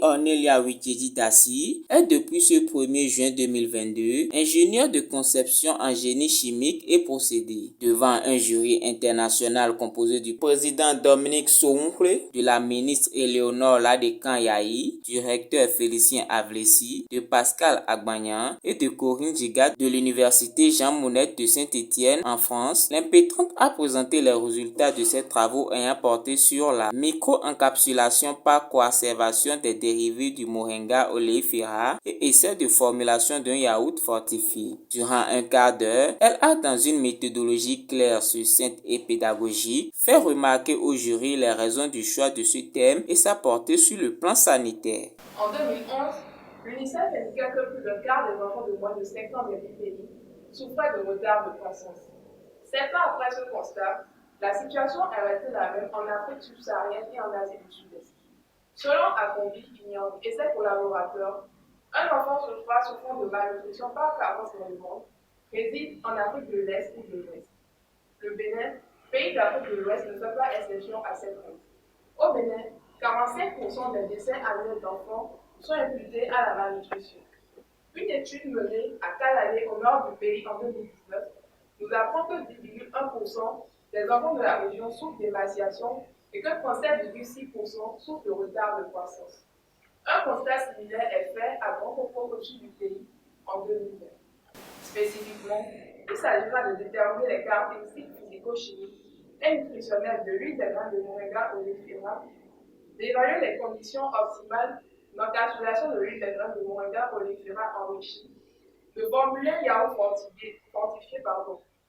Marie-Ornelia Wikedi-Dassi est depuis ce 1er juin 2022 ingénieure de conception en génie chimique et procédés. Devant un jury international composé du président Dominique Soumple, de la ministre Éléonore Ladékan-Yahi, du recteur Félicien Avlessi, de Pascal Agbagnan et de Corinne Gigat de l'université Jean Monnet de Saint-Étienne en France, l'impétrante a présenté les résultats de ses travaux ayant porté sur la micro-encapsulation par conservation des dérivés du moringa oleifera et essai de formulation d'un yaourt fortifié. Durant un quart d'heure, elle a, dans une méthodologie claire, succincte et pédagogique, fait remarquer au jury les raisons du choix de ce thème et sa portée sur le plan sanitaire. En 2011, l'UNICEF indiquait que plus d'un quart des enfants de moins de 5 ans des pays souffraient de retard de croissance. 7 ans après ce constat, la situation est restée la même en Afrique subsaharienne et en Asie du Sud-Est. Selon Akombi Kinyang et ses collaborateurs, un enfant sur 3 souffrant de malnutrition par carence dans le monde réside en Afrique de l'Est ou de l'Ouest. Le Bénin, pays d'Afrique de l'Ouest, ne fait pas exception à cette règle. Au Bénin, 45% des décès annuels d'enfants sont imputés à la malnutrition. Une étude menée à Kalale, au nord du pays, en 2019, nous apprend que 10,1% des enfants de la région souffrent d'émaciation et que 37,6% souffrent de retard de croissance. Un constat similaire est fait à Grand Koko au sud du pays en 2020. Spécifiquement, il s'agira de déterminer les caractéristiques physico-chimiques et nutritionnelles de l'huile des graines de moringa oleifera, d'évaluer les conditions optimales d'encapsulation de l'huile des graines de moringa oleifera enrichie, de formuler un yaourt fortifié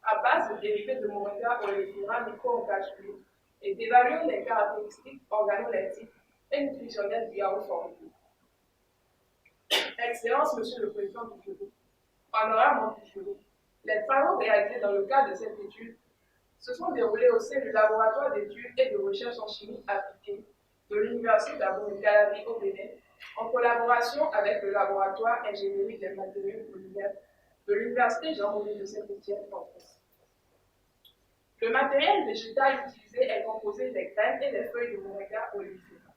à base de dérivés de moringa oleifera micro-encapsulés et d'évaluer les caractéristiques organoleptiques et nutritionnelles du yaourt fortifié. Excellence, Monsieur le Président du jury, honorable membre du jury, les travaux réalisés dans le cadre de cette étude se sont déroulés au sein du laboratoire d'études et de recherche en chimie appliquée de l'Université d'Abomey-Calavi au Bénin, en collaboration avec le laboratoire ingénierie des matériaux polymères de l'Université Jean Monnet de Saint-Étienne en France. Le matériel végétal utilisé est composé des graines et des feuilles de moringa oleifera.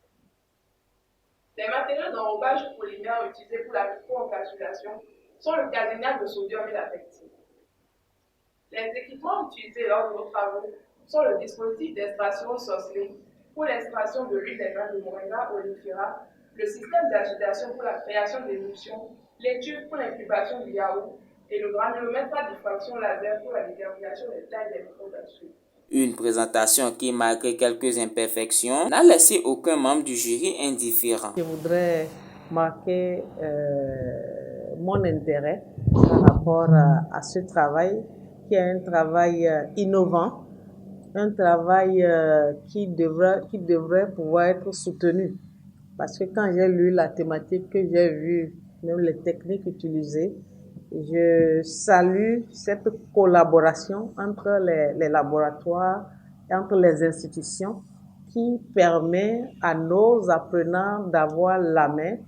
Les matériaux d'enrobage polymère utilisés pour la micro-encapsulation sont le casénate de sodium et la pectine. Les équipements utilisés lors de nos travaux sont le dispositif d'extraction Sosley pour l'extraction de l'huile des graines de moringa oleifera, le système d'agitation pour la création d'émulsions, l'étude pour l'incubation du yaourt et le granulomètre à diffraction laser pour la détermination des tailles des microcapsules. Une présentation qui, malgré quelques imperfections, n'a laissé aucun membre du jury indifférent. Je voudrais marquer mon intérêt par rapport à ce travail, qui est un travail innovant, un travail qui devrait pouvoir être soutenu. Parce que quand j'ai lu la thématique, que j'ai vu même les techniques utilisées, je salue cette collaboration entre les laboratoires et entre les institutions qui permet à nos apprenants d'avoir la main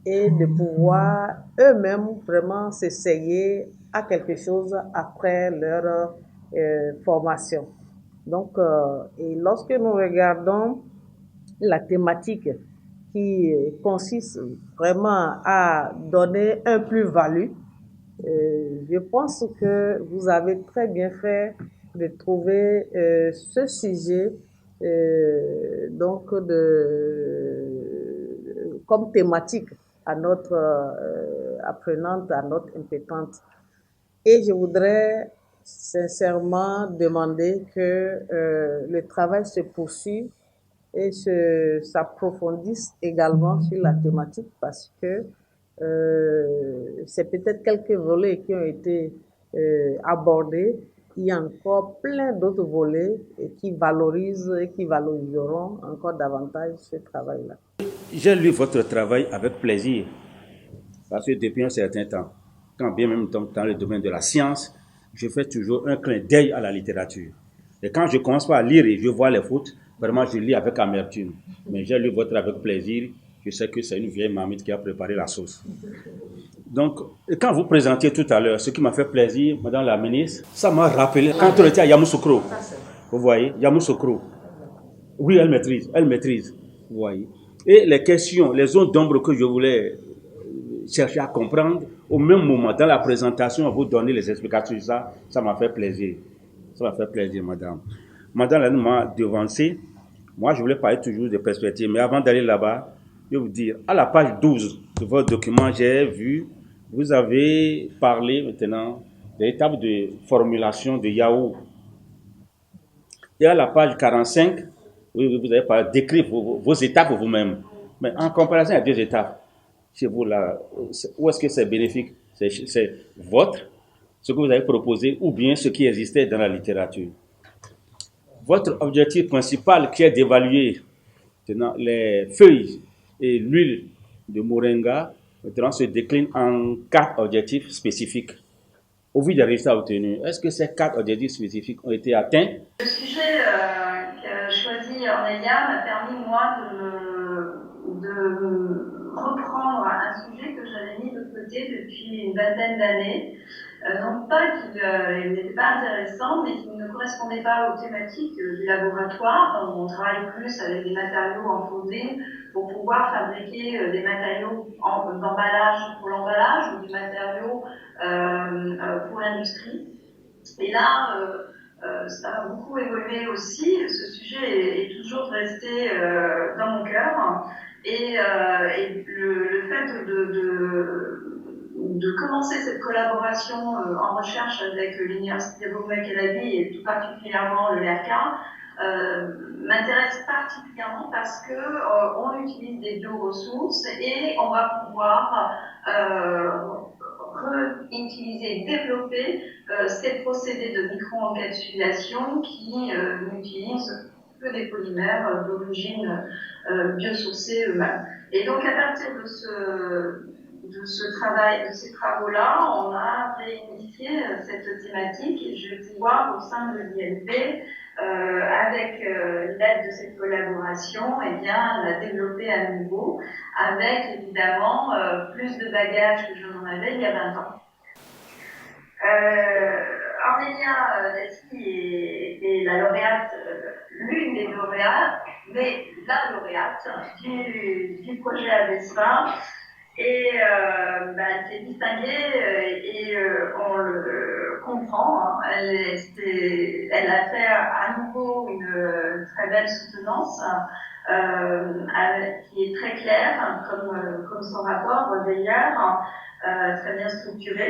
et de pouvoir eux-mêmes vraiment s'essayer à quelque chose après leur formation. Donc, et lorsque nous regardons la thématique qui consiste vraiment à donner un plus-value, je pense que vous avez très bien fait de trouver ce sujet comme thématique à notre apprenante, à notre impétente. Et je voudrais sincèrement demander que le travail se poursuive et s'approfondisse également sur la thématique, parce que c'est peut-être quelques volets qui ont été abordés. Il y a encore plein d'autres volets qui valorisent et qui valoriseront encore davantage ce travail-là. J'ai lu votre travail avec plaisir, parce que depuis un certain temps, quand bien même dans le domaine de la science, je fais toujours un clin d'œil à la littérature. Et quand je commence par lire et je vois les fautes, vraiment je lis avec amertume. Mais j'ai lu votre avec plaisir. Je sais que c'est une vieille mamite qui a préparé la sauce. Donc, quand vous présentiez tout à l'heure, ce qui m'a fait plaisir, Madame la ministre, ça m'a rappelé quand on était à Yamoussoukro. Vous voyez, Yamoussoukro. Oui, elle maîtrise, vous voyez. Et les questions, les zones d'ombre que je voulais chercher à comprendre, au même moment, dans la présentation, vous donner les explications de ça, ça m'a fait plaisir. Ça m'a fait plaisir, madame. Madame, elle m'a devancé. Moi, je voulais parler toujours des perspectives, mais avant d'aller là-bas, je vais vous dire, à la page 12 de votre document, j'ai vu, vous avez parlé maintenant des étapes de formulation de Yahoo. Et à la page 45, oui, vous avez parlé, décrire vos étapes vous-même. Mais en comparaison à deux étapes, chez vous là, où est-ce que c'est bénéfique? C'est votre, ce que vous avez proposé, ou bien ce qui existait dans la littérature. Votre objectif principal qui est d'évaluer les feuilles et l'huile de moringa se décline en 4 objectifs spécifiques. Au vu des résultats obtenus, est-ce que ces 4 objectifs spécifiques ont été atteints? Le sujet qu'a choisi Ornelia m'a permis, moi, de reprendre un sujet que j'avais mis de côté depuis une vingtaine d'années. Non pas qu'il n'était pas intéressant, mais qu'il ne correspondait pas aux thématiques du laboratoire. On travaille plus avec des matériaux en foundry pour pouvoir fabriquer des matériaux d'emballage pour l'emballage ou des matériaux pour l'industrie. Et là, ça a beaucoup évolué aussi. Ce sujet est toujours resté dans mon cœur. Et le fait de commencer cette collaboration en recherche avec l'Université de Bourg-Macalabi et tout particulièrement le LERCA m'intéresse particulièrement parce que on utilise des bioressources et on va pouvoir réutiliser, développer ces procédés de micro-encapsulation qui n'utilisent que des polymères d'origine biosourcée eux-mêmes. Et donc à partir de ce travail, de ces travaux-là, on a réinitié cette thématique et je vais pouvoir au sein de l'INP, avec l'aide de cette collaboration, eh bien, la développer à nouveau, avec évidemment plus de bagages que je n'en avais il y a 20 ans. Ornelia Dati est la lauréate, l'une des lauréates, mais la lauréate du projet ABESPA. Et elle s'est distinguée et on le comprend. Hein. Elle a fait à nouveau une très belle soutenance qui est très claire, comme son rapport d'ailleurs, très bien structuré.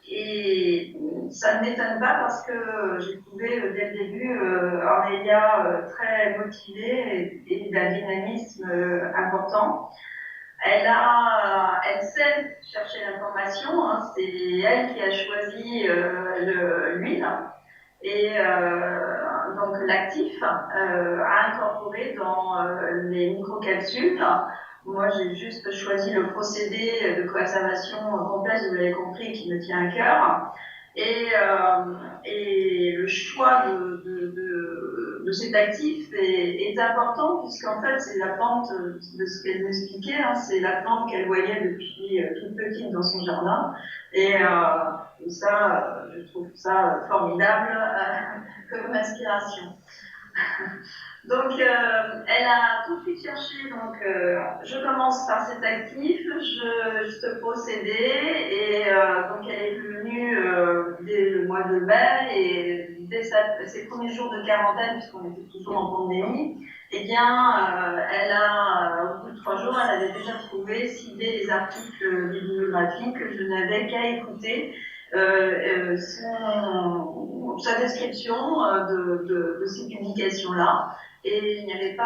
Et ça ne m'étonne pas parce que j'ai trouvé dès le début Ornelia très motivée et d'un dynamisme important. Elle sait chercher l'information, hein, c'est elle qui a choisi l'huile et donc l'actif à incorporer dans les microcapsules. Moi, j'ai juste choisi le procédé de conservation complexe, vous l'avez compris, qui me tient à cœur. Et le choix de cet actif est important, puisqu'en fait, c'est la plante, de ce qu'elle m'expliquait, hein, c'est la plante qu'elle voyait depuis toute petite dans son jardin. Et ça, je trouve ça formidable comme inspiration. Donc, elle a tout de suite cherché, donc je commence par cet actif, ce procédé, et donc elle est venue dès le mois de mai, et dès ses premiers jours de quarantaine, puisqu'on était toujours en pandémie, eh bien, elle a, au bout de 3 jours, elle avait déjà trouvé, ciblé les articles bibliographiques que je n'avais qu'à écouter. Sa description de ces publications-là. Et il y avait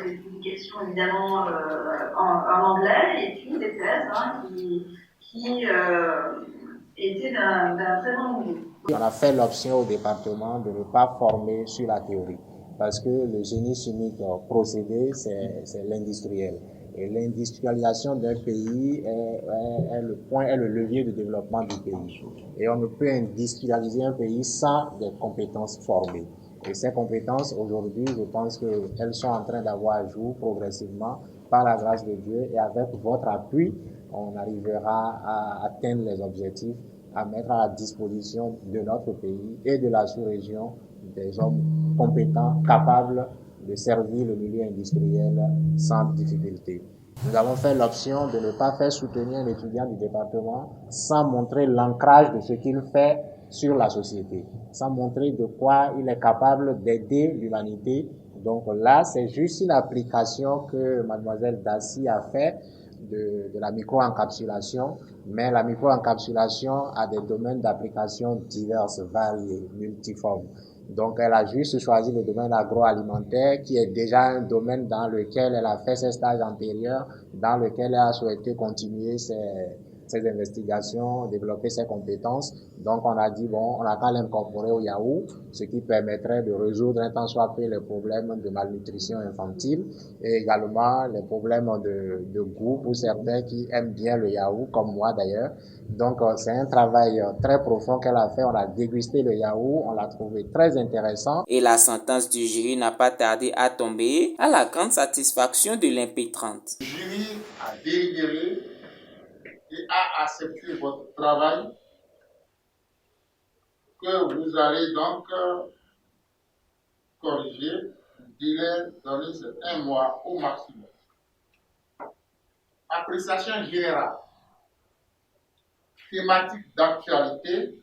des publications évidemment en anglais, et puis des thèses qui étaient d'un très bon niveau. On a fait l'option au département de ne pas former sur la théorie, parce que le génie chimique procédé, c'est l'industriel. Et l'industrialisation d'un pays est le levier de développement du pays. Et on ne peut industrialiser un pays sans des compétences formées. Et ces compétences, aujourd'hui, je pense qu'elles sont en train d'avoir jour progressivement par la grâce de Dieu. Et avec votre appui, on arrivera à atteindre les objectifs, à mettre à la disposition de notre pays et de la sous-région des hommes compétents, capables de servir le milieu industriel sans difficulté. Nous avons fait l'option de ne pas faire soutenir un étudiant du département sans montrer l'ancrage de ce qu'il fait sur la société, sans montrer de quoi il est capable d'aider l'humanité. Donc là, c'est juste une application que mademoiselle Dassy a fait de la micro-encapsulation, mais la micro-encapsulation a des domaines d'application divers, variés, multiformes. Donc, elle a juste choisi le domaine agroalimentaire, qui est déjà un domaine dans lequel elle a fait ses stages antérieurs, dans lequel elle a souhaité continuer ses investigations, développer ses compétences. Donc, on a dit, bon, on a qu'à l'incorporer au Yahoo, ce qui permettrait de résoudre un tant soit peu les problèmes de malnutrition infantile et également les problèmes de goût pour certains qui aiment bien le Yahoo, comme moi d'ailleurs. Donc, c'est un travail très profond qu'elle a fait. On a dégusté le Yahoo, on l'a trouvé très intéressant. Et la sentence du jury n'a pas tardé à tomber, à la grande satisfaction de l'Impétrante. Le jury a délibéré et a accepté votre travail, que vous allez donc corriger. Le délai donné, c'est 1 mois au maximum. Appréciation générale. Thématique d'actualité,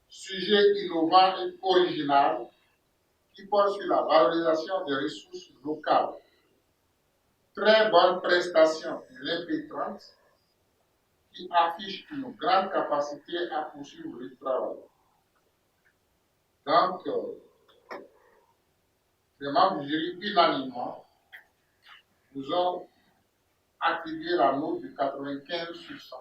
sujet innovant et original qui porte sur la valorisation des ressources locales. Très bonne prestation de l'Impétrante qui affiche une grande capacité à poursuivre le travail. Donc, les membres du jury unanimement nous ont attribué la note de 95 sur 100.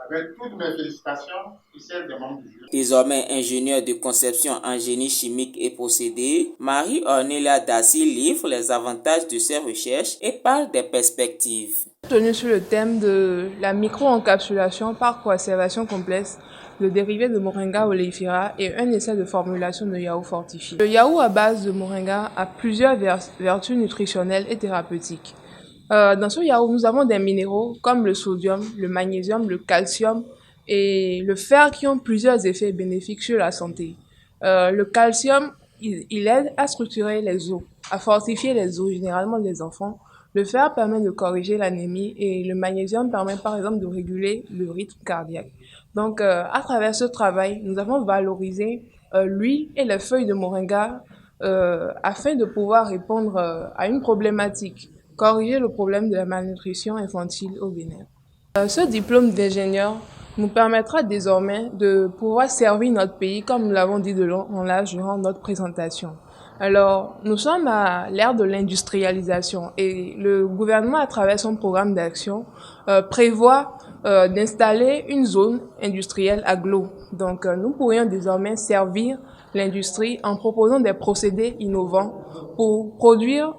Avec toutes mes félicitations et celles des membres du jury. Désormais ingénieure de conception en génie chimique et procédé, Marie-Ornelia Dassy livre les avantages de ses recherches et parle des perspectives. Tenu sur le thème de la micro-encapsulation par conservation complexe, le dérivé de Moringa oleifera et un essai de formulation de Yahoo fortifié. Le Yahoo à base de Moringa a plusieurs vertus nutritionnelles et thérapeutiques. Dans ce Yahoo, nous avons des minéraux comme le sodium, le magnésium, le calcium et le fer qui ont plusieurs effets bénéfiques sur la santé. Le calcium, il aide à structurer les os, à fortifier les os, généralement des enfants. Le fer permet de corriger l'anémie et le magnésium permet par exemple de réguler le rythme cardiaque. Donc, à travers ce travail, nous avons valorisé l'huile et les feuilles de moringa afin de pouvoir répondre à une problématique, corriger le problème de la malnutrition infantile au Bénin. Ce diplôme d'ingénieur nous permettra désormais de pouvoir servir notre pays comme nous l'avons dit de long en large durant notre présentation. Alors, nous sommes à l'ère de l'industrialisation et le gouvernement, à travers son programme d'action, prévoit d'installer une zone industrielle à Glo. Donc, nous pourrions désormais servir l'industrie en proposant des procédés innovants pour produire,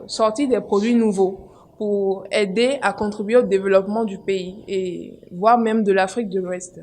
sortir des produits nouveaux, pour aider à contribuer au développement du pays et voire même de l'Afrique de l'Ouest.